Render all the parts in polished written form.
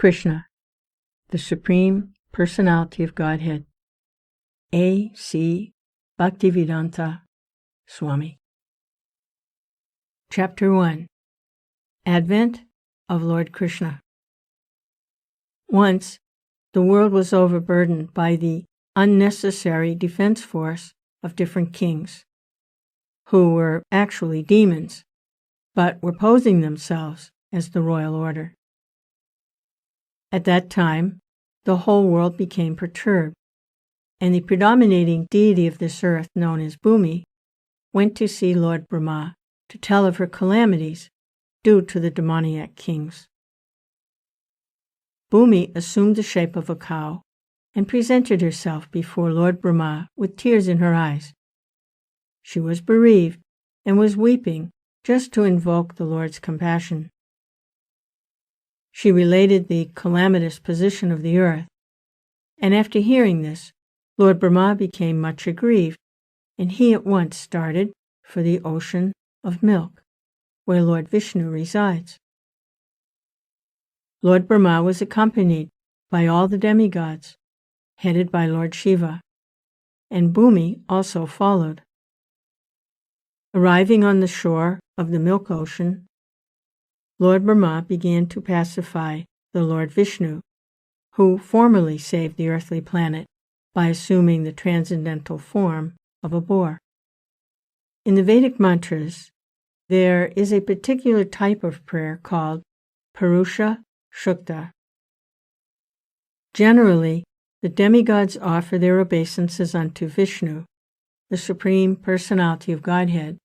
Krishna, the Supreme Personality of Godhead. A.C. Bhaktivedanta, SWAMI. Chapter 1. Advent of Lord Krishna. Once, the world was overburdened by the unnecessary defense force of different kings, who were actually demons, but were posing themselves as the royal order. At that time, the whole world became perturbed, and the predominating deity of this earth, known as Bhumi, went to see Lord Brahma to tell of her calamities due to the demoniac kings. Bhumi assumed the shape of a cow and presented herself before Lord Brahma with tears in her eyes. She was bereaved and was weeping just to invoke the Lord's compassion. She related the calamitous position of the earth, and after hearing this, Lord Brahma became much aggrieved, and he at once started for the ocean of milk, where Lord Visnu resides. Lord Brahma was accompanied by all the demigods, headed by Lord Shiva, and Bhumi also followed. Arriving on the shore of the milk ocean, Lord Brahma began to pacify the Lord Visnu, who formerly saved the earthly planet by assuming the transcendental form of a boar. In the Vedic mantras, there is a particular type of prayer called Purusha Shukta. Generally, the demigods offer their obeisances unto Vishnu, the Supreme Personality of Godhead,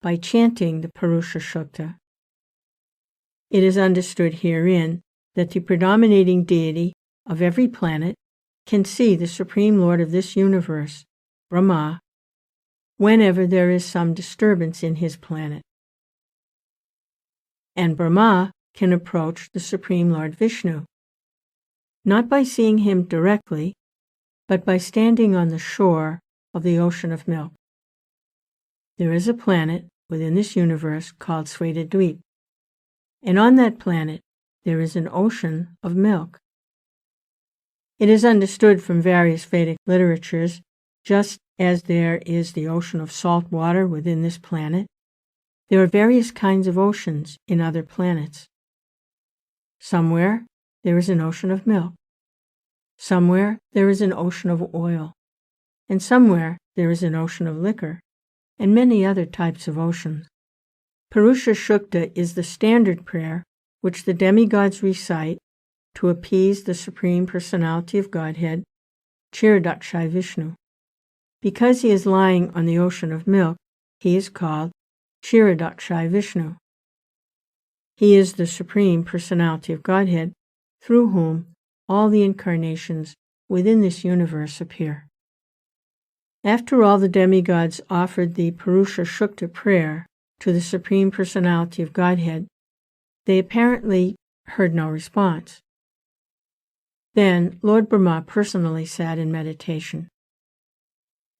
by chanting the Purusha Shukta. It is understood herein that the predominating deity of every planet can see the Supreme Lord of this universe, Brahma, whenever there is some disturbance in his planet. And Brahma can approach the Supreme Lord Vishnu, not by seeing him directly, but by standing on the shore of the ocean of milk. There is a planet within this universe called Svetadweep, and on that planet there is an ocean of milk. It is understood from various Vedic literatures, just as there is the ocean of salt water within this planet, there are various kinds of oceans in other planets. Somewhere there is an ocean of milk, somewhere there is an ocean of oil, and somewhere there is an ocean of liquor, and many other types of oceans. Purusha Shukta is the standard prayer which the demigods recite to appease the Supreme Personality of Godhead, Kshirodakshai Vishnu. Because he is lying on the ocean of milk, he is called Kshirodakshai Vishnu. He is the Supreme Personality of Godhead, through whom all the incarnations within this universe appear. After all the demigods offered the Purusha Shukta prayer to the Supreme Personality of Godhead, they apparently heard no response. Then Lord Brahma personally sat in meditation,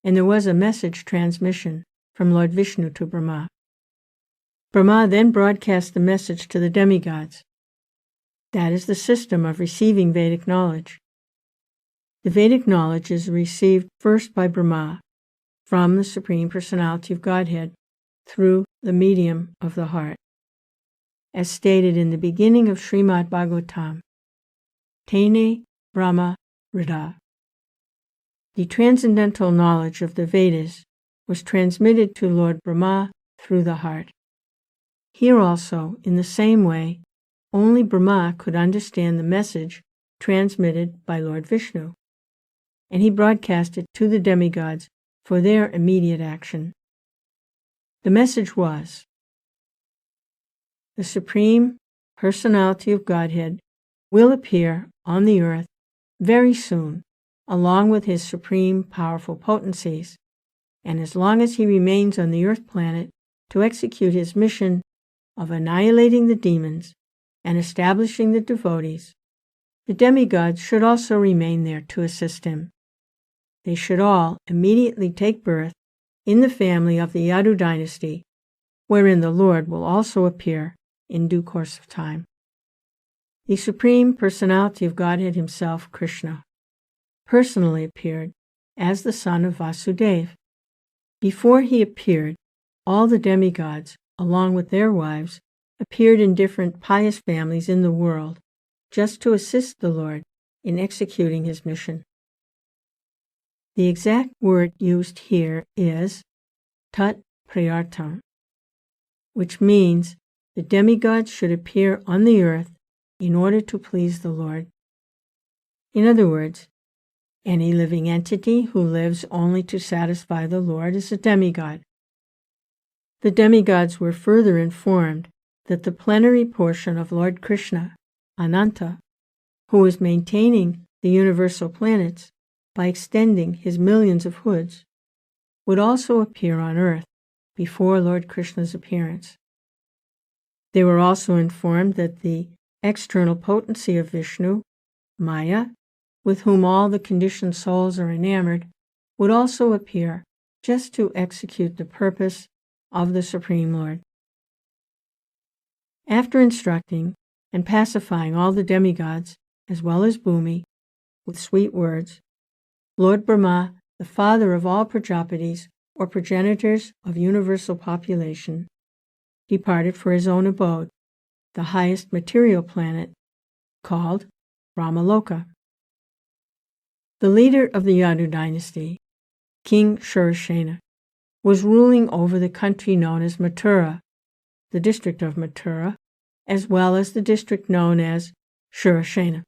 and there was a message transmission from Lord Vishnu to Brahma. Brahma then broadcast the message to the demigods. That is the system of receiving Vedic knowledge. The Vedic knowledge is received first by Brahma from the Supreme Personality of Godhead through the medium of the heart. As stated in the beginning of Srimad Bhagavatam, Tene Brahma Rida. The transcendental knowledge of the Vedas was transmitted to Lord Brahma through the heart. Here also, in the same way, only Brahma could understand the message transmitted by Lord Vishnu, and he broadcast it to the demigods for their immediate action. The message was, the Supreme Personality of Godhead will appear on the earth very soon, along with his supreme powerful potencies, and as long as he remains on the earth planet to execute his mission of annihilating the demons and establishing the devotees, the demigods should also remain there to assist him. They should all immediately take birth in the family of the Yadu dynasty, wherein the Lord will also appear in due course of time. The Supreme Personality of Godhead himself, Krishna, personally appeared as the son of Vasudeva. Before he appeared, all the demigods, along with their wives, appeared in different pious families in the world, just to assist the Lord in executing his mission. The exact word used here is tat prayartam, which means the demigods should appear on the earth in order to please the Lord. In other words, any living entity who lives only to satisfy the Lord is a demigod. The demigods were further informed that the plenary portion of Lord Krishna, Ananta, who was maintaining the universal planets by extending his millions of hoods, would also appear on earth before Lord Krishna's appearance. They were also informed that the external potency of Vishnu, Maya, with whom all the conditioned souls are enamored, would also appear just to execute the purpose of the Supreme Lord. After instructing and pacifying all the demigods, as well as Bhumi, with sweet words, Lord Brahma, the father of all Prajapatis, or progenitors of universal population, departed for his own abode, the highest material planet, called Brahmaloka. The leader of the Yadu dynasty, King Shurasena, was ruling over the country known as Mathura, the district of Mathura, as well as the district known as Shurasena.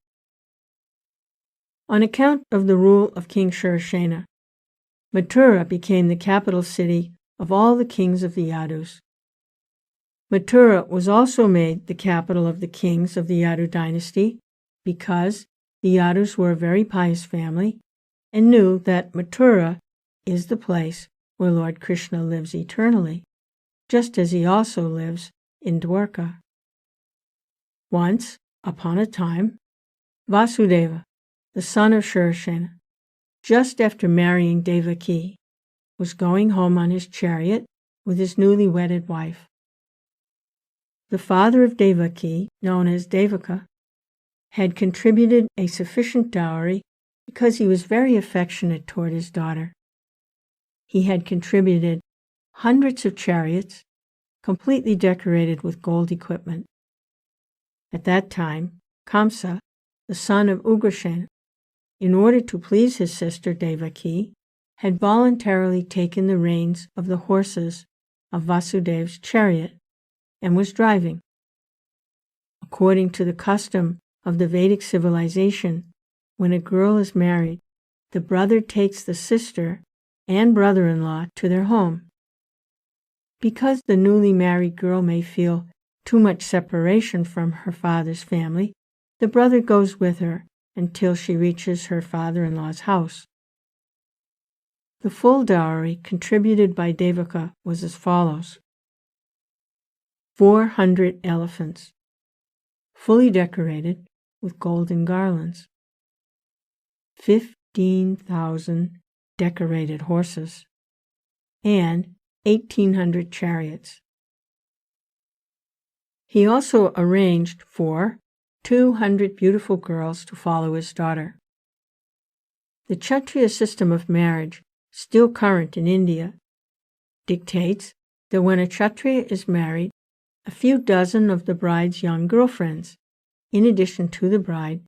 On account of the rule of King Shurasena, Mathura became the capital city of all the kings of the Yadus. Mathura was also made the capital of the kings of the Yadu dynasty because the Yadus were a very pious family and knew that Mathura is the place where Lord Krishna lives eternally, just as he also lives in Dwarka. Once, upon a time, Vasudeva, the son of Shurasena, just after marrying Devaki, was going home on his chariot with his newly wedded wife. The father of Devaki, known as Devaka, had contributed a sufficient dowry because he was very affectionate toward his daughter. He had contributed hundreds of chariots, completely decorated with gold equipment. At that time, Kamsa, the son of Ugrasena, in order to please his sister Devaki, had voluntarily taken the reins of the horses of Vasudeva's chariot and was driving. According to the custom of the Vedic civilization, when a girl is married, the brother takes the sister and brother-in-law to their home. Because the newly married girl may feel too much separation from her father's family, the brother goes with her until she reaches her father-in-law's house. The full dowry contributed by Devaka was as follows: 400 elephants, fully decorated with golden garlands, 15,000 decorated horses, and 1,800 chariots. He also arranged for 200 beautiful girls to follow his daughter. The Kshatriya system of marriage, still current in India, dictates that when a Kshatriya is married, a few dozen of the bride's young girlfriends, in addition to the bride,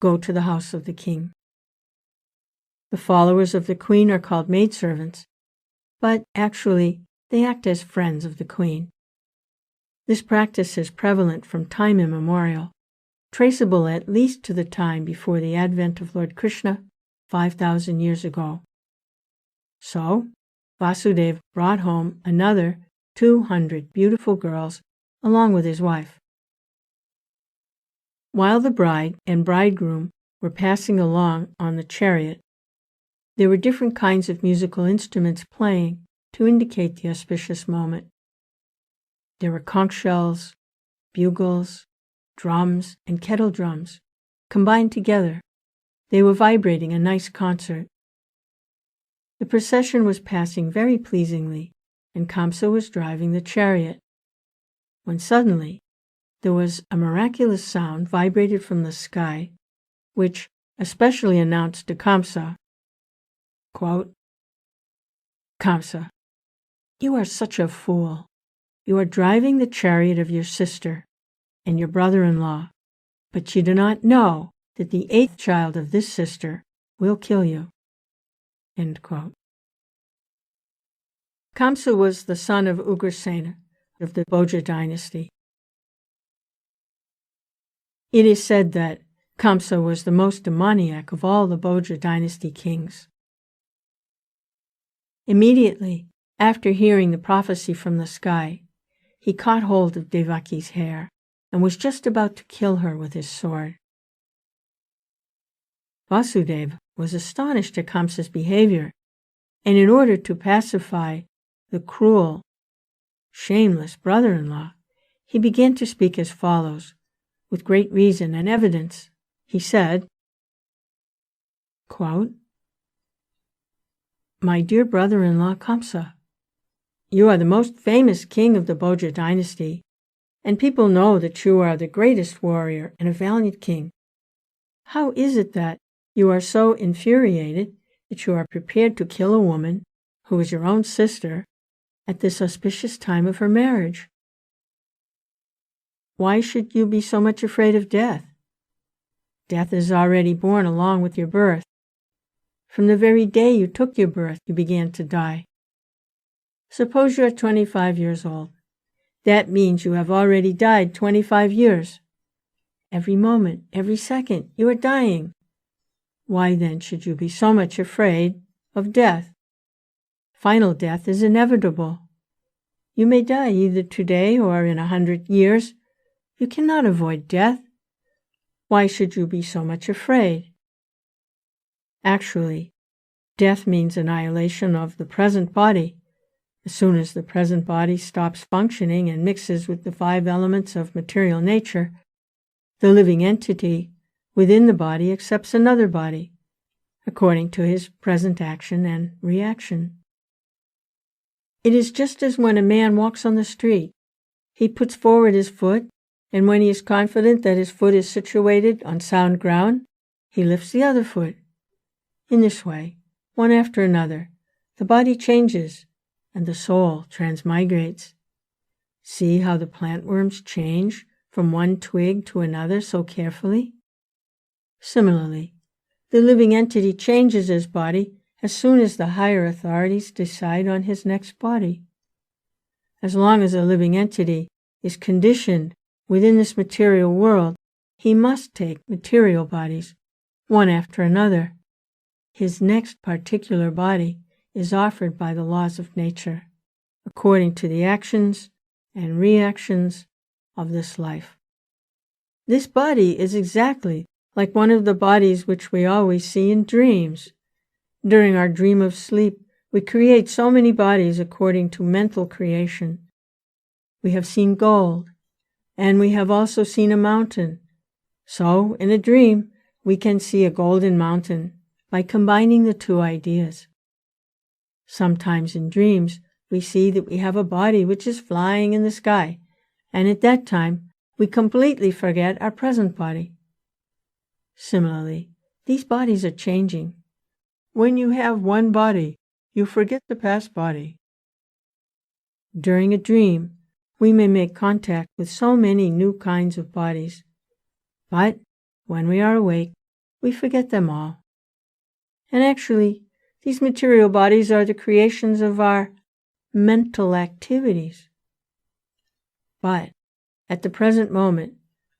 go to the house of the king. The followers of the queen are called maidservants, but actually they act as friends of the queen. This practice is prevalent from time immemorial, traceable at least to the time before the advent of Lord Krishna 5,000 years ago. So, Vasudeva brought home another 200 beautiful girls along with his wife. While the bride and bridegroom were passing along on the chariot, there were different kinds of musical instruments playing to indicate the auspicious moment. There were conch shells, bugles, drums, and kettle drums combined together. They were vibrating a nice concert. The procession was passing very pleasingly, and Kamsa was driving the chariot, when suddenly there was a miraculous sound vibrated from the sky, which especially announced to Kamsa, quote, "Kamsa, you are such a fool. You are driving the chariot of your sister and your brother-in-law, but you do not know that the 8th child of this sister will kill you." End quote. Kamsa was the son of Ugrasena of the Bhoja dynasty. It is said that Kamsa was the most demoniac of all the Bhoja dynasty kings. Immediately after hearing the prophecy from the sky, he caught hold of Devaki's hair and was just about to kill her with his sword. Vasudeva was astonished at Kamsa's behavior, and in order to pacify the cruel, shameless brother-in-law, he began to speak as follows, with great reason and evidence. He said, quote, "My dear brother-in-law Kamsa, you are the most famous king of the Bhoja dynasty, and people know that you are the greatest warrior and a valiant king. How is it that you are so infuriated that you are prepared to kill a woman who is your own sister at this auspicious time of her marriage? Why should you be so much afraid of death? Death is already born along with your birth. From the very day you took your birth, you began to die. Suppose you are 25 years old. That means you have already died 25 years. Every moment, every second, you are dying. Why then should you be so much afraid of death? Final death is inevitable. You may die either today or in 100 years. You cannot avoid death. Why should you be so much afraid? Actually, death means annihilation of the present body. As soon as the present body stops functioning and mixes with the 5 elements of material nature, the living entity within the body accepts another body, according to his present action and reaction. It is just as when a man walks on the street. He puts forward his foot, and when he is confident that his foot is situated on sound ground, he lifts the other foot. In this way, one after another, the body changes, and the soul transmigrates. See how the plantworms change from one twig to another so carefully? Similarly, the living entity changes his body as soon as the higher authorities decide on his next body. As long as a living entity is conditioned within this material world, he must take material bodies, one after another. His next particular body is offered by the laws of nature, according to the actions and reactions of this life. This body is exactly like one of the bodies which we always see in dreams. During our dream of sleep, we create so many bodies according to mental creation. We have seen gold, and we have also seen a mountain. So, in a dream, we can see a golden mountain by combining the 2 ideas. Sometimes in dreams, we see that we have a body which is flying in the sky, and at that time, we completely forget our present body. Similarly, these bodies are changing. When you have one body, you forget the past body. During a dream, we may make contact with so many new kinds of bodies, but when we are awake, we forget them all. And actually, these material bodies are the creations of our mental activities. But at the present moment,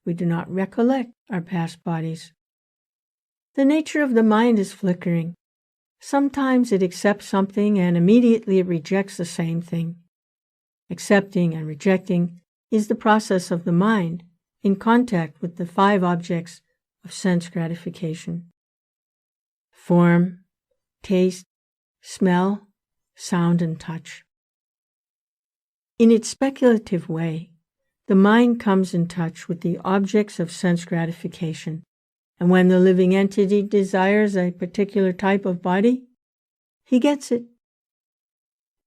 we do not recollect our past bodies. The nature of the mind is flickering. Sometimes it accepts something and immediately it rejects the same thing. Accepting and rejecting is the process of the mind in contact with the 5 objects of sense gratification: form, taste, smell, sound, and touch. In its speculative way, the mind comes in touch with the objects of sense gratification, and when the living entity desires a particular type of body, he gets it.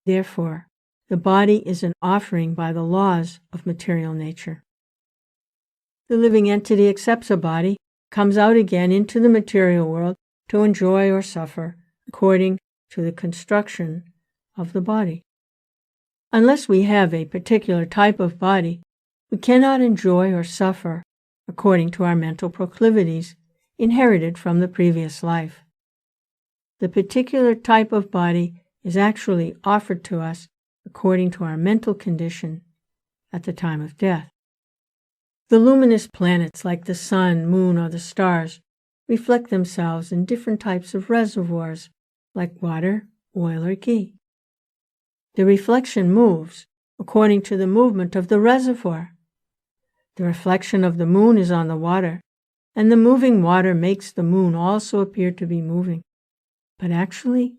Therefore, the body is an offering by the laws of material nature. the living entity accepts a body, comes out again into the material world to enjoy or suffer according to the construction of the body. Unless we have a particular type of body, we cannot enjoy or suffer according to our mental proclivities inherited from the previous life. The particular type of body is actually offered to us according to our mental condition at the time of death. The luminous planets like the sun, moon, or the stars reflect themselves in different types of reservoirs like water, oil, or ghee. The reflection moves according to the movement of the reservoir. The reflection of the moon is on the water, and the moving water makes the moon also appear to be moving. But actually,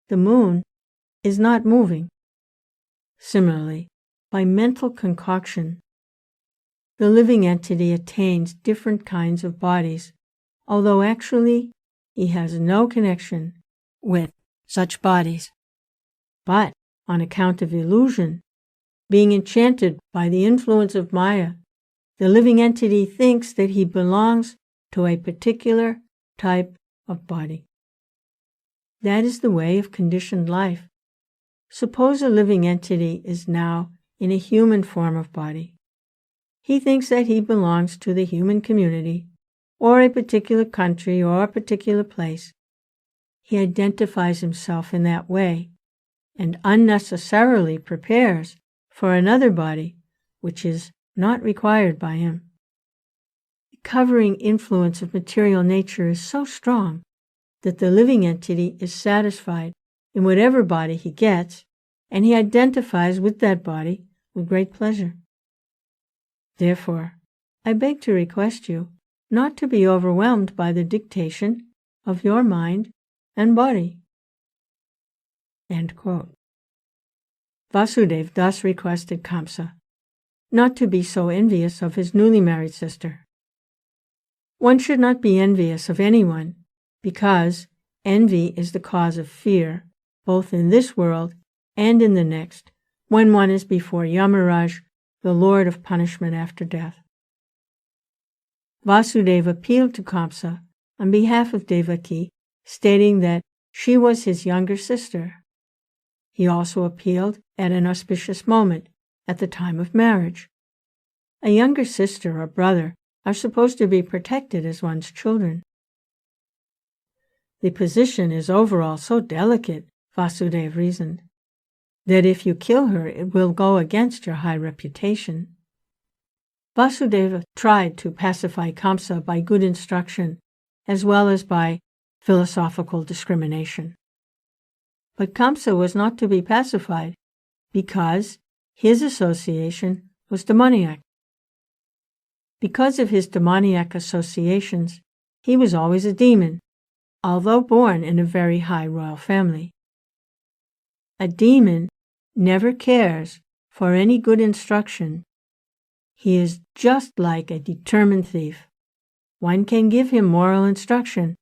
the moon is not moving. Similarly, by mental concoction, the living entity attains different kinds of bodies, although actually he has no connection with such bodies. But on account of illusion, being enchanted by the influence of Maya, the living entity thinks that he belongs to a particular type of body. That is the way of conditioned life. Suppose a living entity is now in a human form of body. He thinks that he belongs to the human community, or a particular country, or a particular place. He identifies himself in that way, and unnecessarily prepares for another body which is not required by him. The covering influence of material nature is so strong that the living entity is satisfied in whatever body he gets, and he identifies with that body with great pleasure. Therefore, I beg to request you not to be overwhelmed by the dictation of your mind and body. End quote. Vasudeva thus requested Kamsa not to be so envious of his newly married sister. One should not be envious of anyone, because envy is the cause of fear, both in this world and in the next, when one is before Yamaraj, the Lord of punishment after death. Vasudeva appealed to Kamsa on behalf of Devaki, stating that she was his younger sister. He also appealed at an auspicious moment, at the time of marriage. A younger sister or brother are supposed to be protected as one's children. The position is overall so delicate, Vasudeva reasoned, that if you kill her, it will go against your high reputation. Vasudeva tried to pacify Kamsa by good instruction, as well as by philosophical discrimination. But Kamsa was not to be pacified, because his association was demoniac. Because of his demoniac associations, he was always a demon, although born in a very high royal family. A demon never cares for any good instruction. He is just like a determined thief. One can give him moral instruction,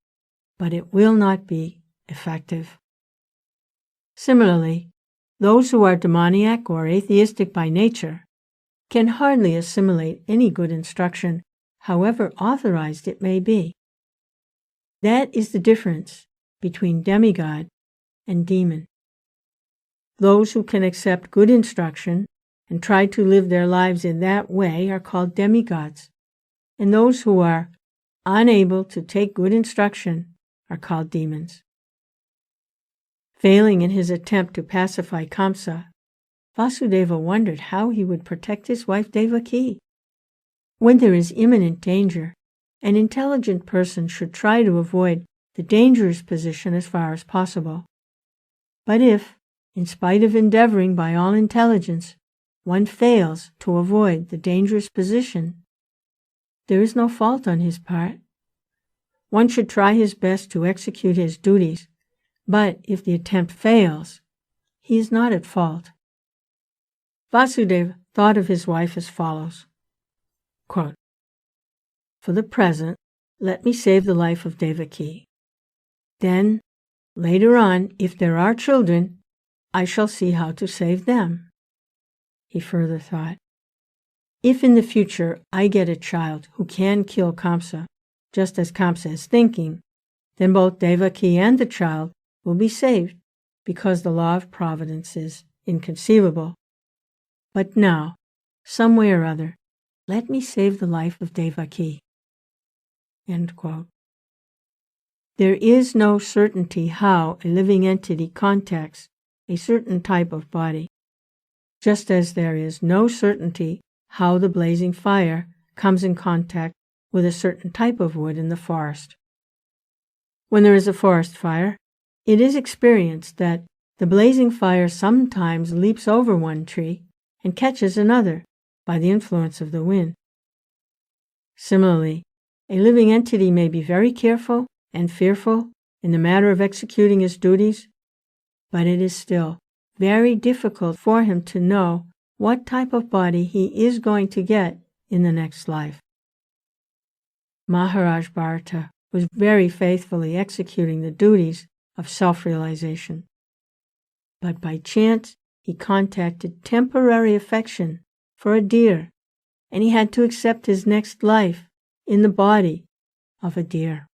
but it will not be effective. Similarly, those who are demoniac or atheistic by nature can hardly assimilate any good instruction, however authorized it may be. That is the difference between demigod and demon. Those who can accept good instruction and try to live their lives in that way are called demigods, and those who are unable to take good instruction are called demons. Failing in his attempt to pacify Kamsa, Vasudeva wondered how he would protect his wife Devaki. When there is imminent danger, an intelligent person should try to avoid the dangerous position as far as possible. But if, in spite of endeavoring by all intelligence, one fails to avoid the dangerous position, there is no fault on his part. One should try his best to execute his duties, but if the attempt fails, he is not at fault. Vasudeva thought of his wife as follows, quote, "For the present, let me save the life of Devaki. Then, later on, if there are children, I shall see how to save them." He further thought, If in the future I get a child who can kill Kamsa, just as Kamsa is thinking, then both Devaki and the child will be saved, because the law of providence is inconceivable. But now, some way or other, let me save the life of Devaki." End quote. There is no certainty how a living entity contacts a certain type of body, just as there is no certainty how the blazing fire comes in contact with a certain type of wood in the forest. When there is a forest fire, it is experienced that the blazing fire sometimes leaps over one tree and catches another by the influence of the wind. Similarly, a living entity may be very careful and fearful in the matter of executing his duties, but it is still very difficult for him to know what type of body he is going to get in the next life. Maharaj Bharata was very faithfully executing the duties of self-realization, but by chance he contacted temporary affection for a deer, and he had to accept his next life in the body of a deer.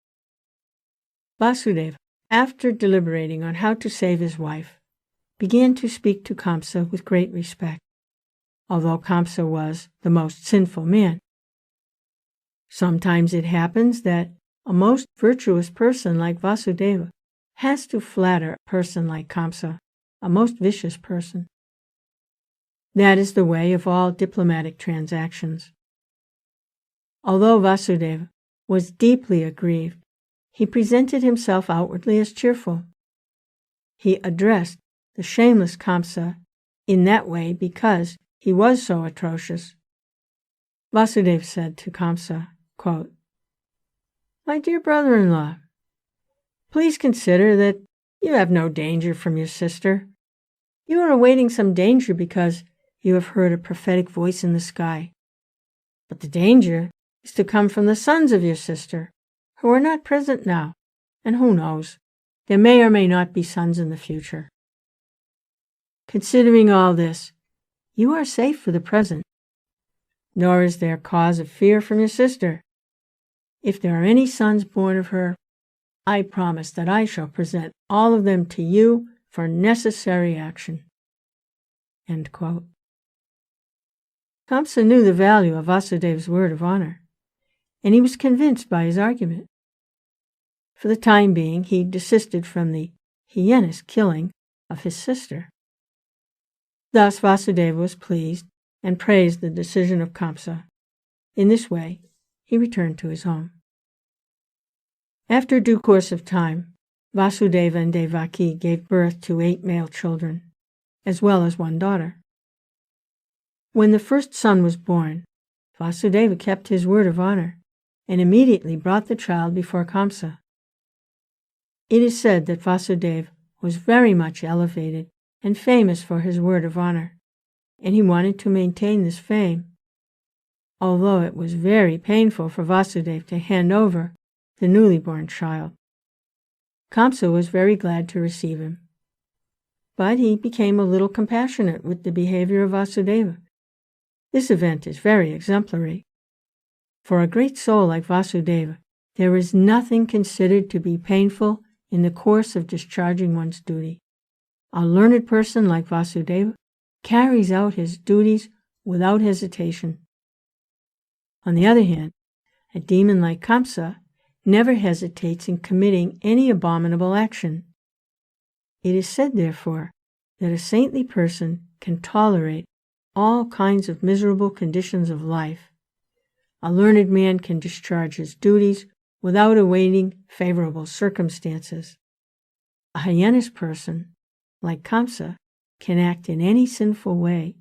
Vasudeva, after deliberating on how to save his wife, began to speak to Kamsa with great respect, although Kamsa was the most sinful man. Sometimes it happens that a most virtuous person like Vasudeva has to flatter a person like Kamsa, a most vicious person. That is the way of all diplomatic transactions. Although Vasudeva was deeply aggrieved, he presented himself outwardly as cheerful. He addressed the shameless Kamsa in that way because he was so atrocious. Vasudeva said to Kamsa, quote, "My dear brother-in-law, please consider that you have no danger from your sister. You are awaiting some danger because you have heard a prophetic voice in the sky. But the danger is to come from the sons of your sister, who are not present now, and who knows, there may or may not be sons in the future. Considering all this, you are safe for the present, nor is there cause of fear from your sister. If there are any sons born of her, I promise that I shall present all of them to you for necessary action." End quote. Kamsa knew the value of Vasudeva's word of honor, and he was convinced by his argument. For the time being, he desisted from the heinous killing of his sister. Thus Vasudeva was pleased and praised the decision of Kamsa. In this way, he returned to his home. After due course of time, Vasudeva and Devaki gave birth to 8 male children, as well as 1 daughter. When the first son was born, Vasudeva kept his word of honor and immediately brought the child before Kamsa. It is said that Vasudeva was very much elevated and famous for his word of honor, and he wanted to maintain this fame, although it was very painful for Vasudeva to hand over the newly born child. Kamsa was very glad to receive him, but he became a little compassionate with the behavior of Vasudeva. This event is very exemplary. For a great soul like Vasudeva, there is nothing considered to be painful in the course of discharging one's duty. A learned person like Vasudeva carries out his duties without hesitation. On the other hand, a demon like Kamsa never hesitates in committing any abominable action. It is said, therefore, that a saintly person can tolerate all kinds of miserable conditions of life. A learned man can discharge his duties without awaiting favorable circumstances. A heinous person, like Kamsa, can act in any sinful way,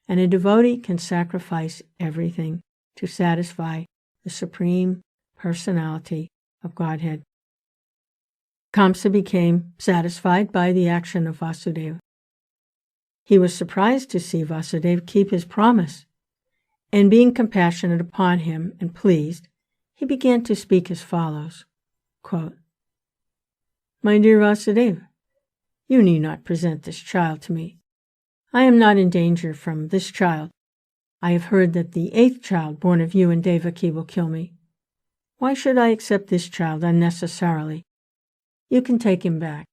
and a devotee can sacrifice everything to satisfy the Supreme Personality of Godhead. Kamsa became satisfied by the action of Vasudeva. He was surprised to see Vasudeva keep his promise, and being compassionate upon him and pleased, he began to speak as follows, quote, "My dear Vasudeva, you need not present this child to me. I am not in danger from this child, I have heard that the 8th child born of you and Devaki will kill me. Why should I accept this child unnecessarily? You can take him back."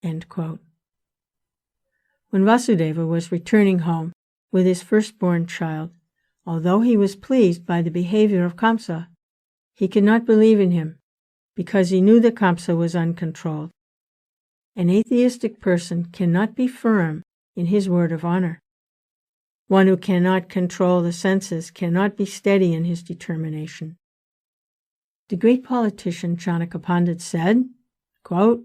End quote. When Vasudeva was returning home with his firstborn child, although he was pleased by the behavior of Kamsa, he could not believe in him because he knew that Kamsa was uncontrolled. An atheistic person cannot be firm in his word of honor. One who cannot control the senses cannot be steady in his determination. The great politician Chanakya Pandit said, quote,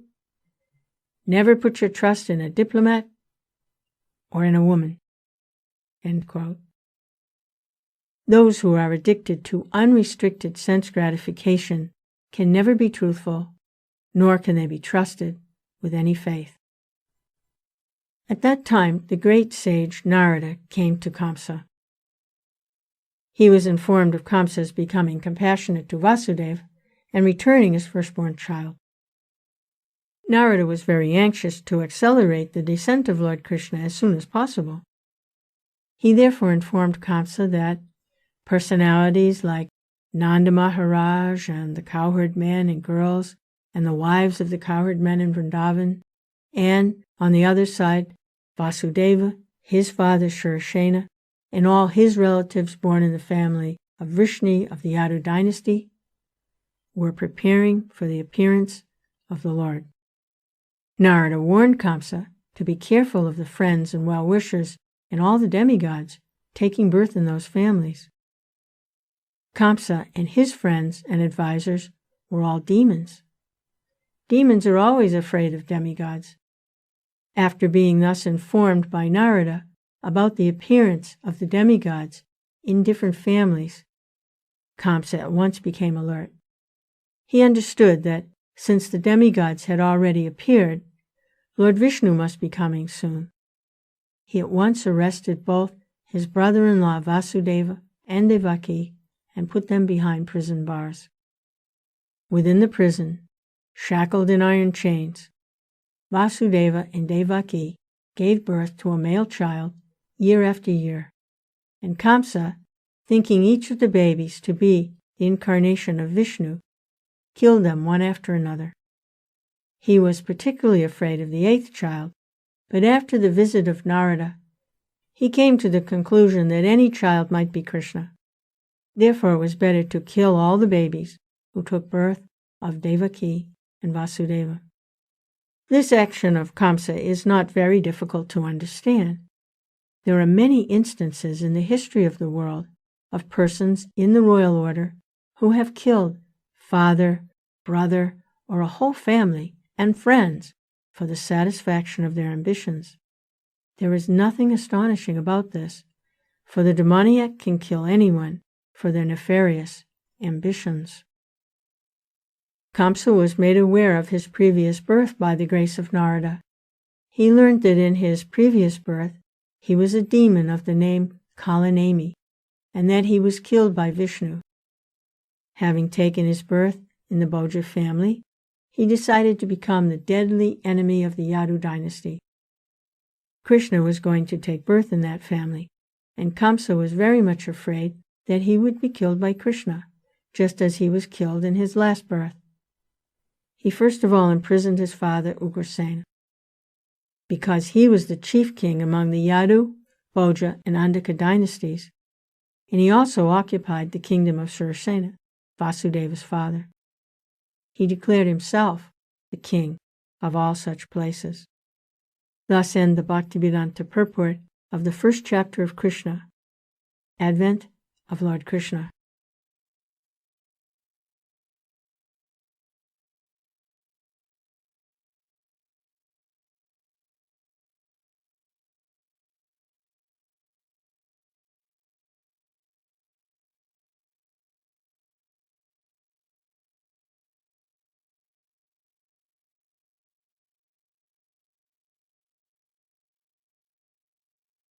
"Never put your trust in a diplomat or in a woman." End quote. Those who are addicted to unrestricted sense gratification can never be truthful, nor can they be trusted with any faith. At that time, the great sage Narada came to Kamsa. He was informed of Kamsa's becoming compassionate to Vasudeva and returning his firstborn child. Narada was very anxious to accelerate the descent of Lord Krishna as soon as possible. He therefore informed Kamsa that personalities like Nanda Maharaj and the cowherd men and girls and the wives of the cowherd men in Vrindavan, and, on the other side, Vasudeva, his father Shurasena, and all his relatives born in the family of Vrishni of the Yadu dynasty, were preparing for the appearance of the Lord. Narada warned Kamsa to be careful of the friends and well-wishers and all the demigods taking birth in those families. Kamsa and his friends and advisors were all demons. Demons are always afraid of demigods. After being thus informed by Narada about the appearance of the demigods in different families, Kamsa at once became alert. He understood that since the demigods had already appeared, Lord Visnu must be coming soon. He at once arrested both his brother-in-law Vasudeva and Devaki and put them behind prison bars. Within the prison, shackled in iron chains, Vasudeva and Devaki gave birth to a male child year after year, and Kamsa, thinking each of the babies to be the incarnation of Vishnu, killed them one after another. He was particularly afraid of the 8th child, but after the visit of Narada, he came to the conclusion that any child might be Krishna. Therefore it was better to kill all the babies who took birth of Devaki and Vasudeva. This action of Kamsa is not very difficult to understand. There are many instances in the history of the world of persons in the royal order who have killed father, brother, or a whole family and friends for the satisfaction of their ambitions. There is nothing astonishing about this, for the demoniac can kill anyone for their nefarious ambitions. Kamsa was made aware of his previous birth by the grace of Narada. He learned that in his previous birth he was a demon of the name Kalanami, and that he was killed by Vishnu. Having taken his birth in the Bhoja family, he decided to become the deadly enemy of the Yadu dynasty. Krishna was going to take birth in that family, and Kamsa was very much afraid that he would be killed by Krishna, just as he was killed in his last birth. He first of all imprisoned his father Ugrasena, because he was the chief king among the Yadu, Bhoja, and Andhaka dynasties, and he also occupied the kingdom of Surasena, Vasudeva's father. He declared himself the king of all such places. Thus end the Bhaktivedanta purport of the first chapter of Krishna, Advent of Lord Krishna.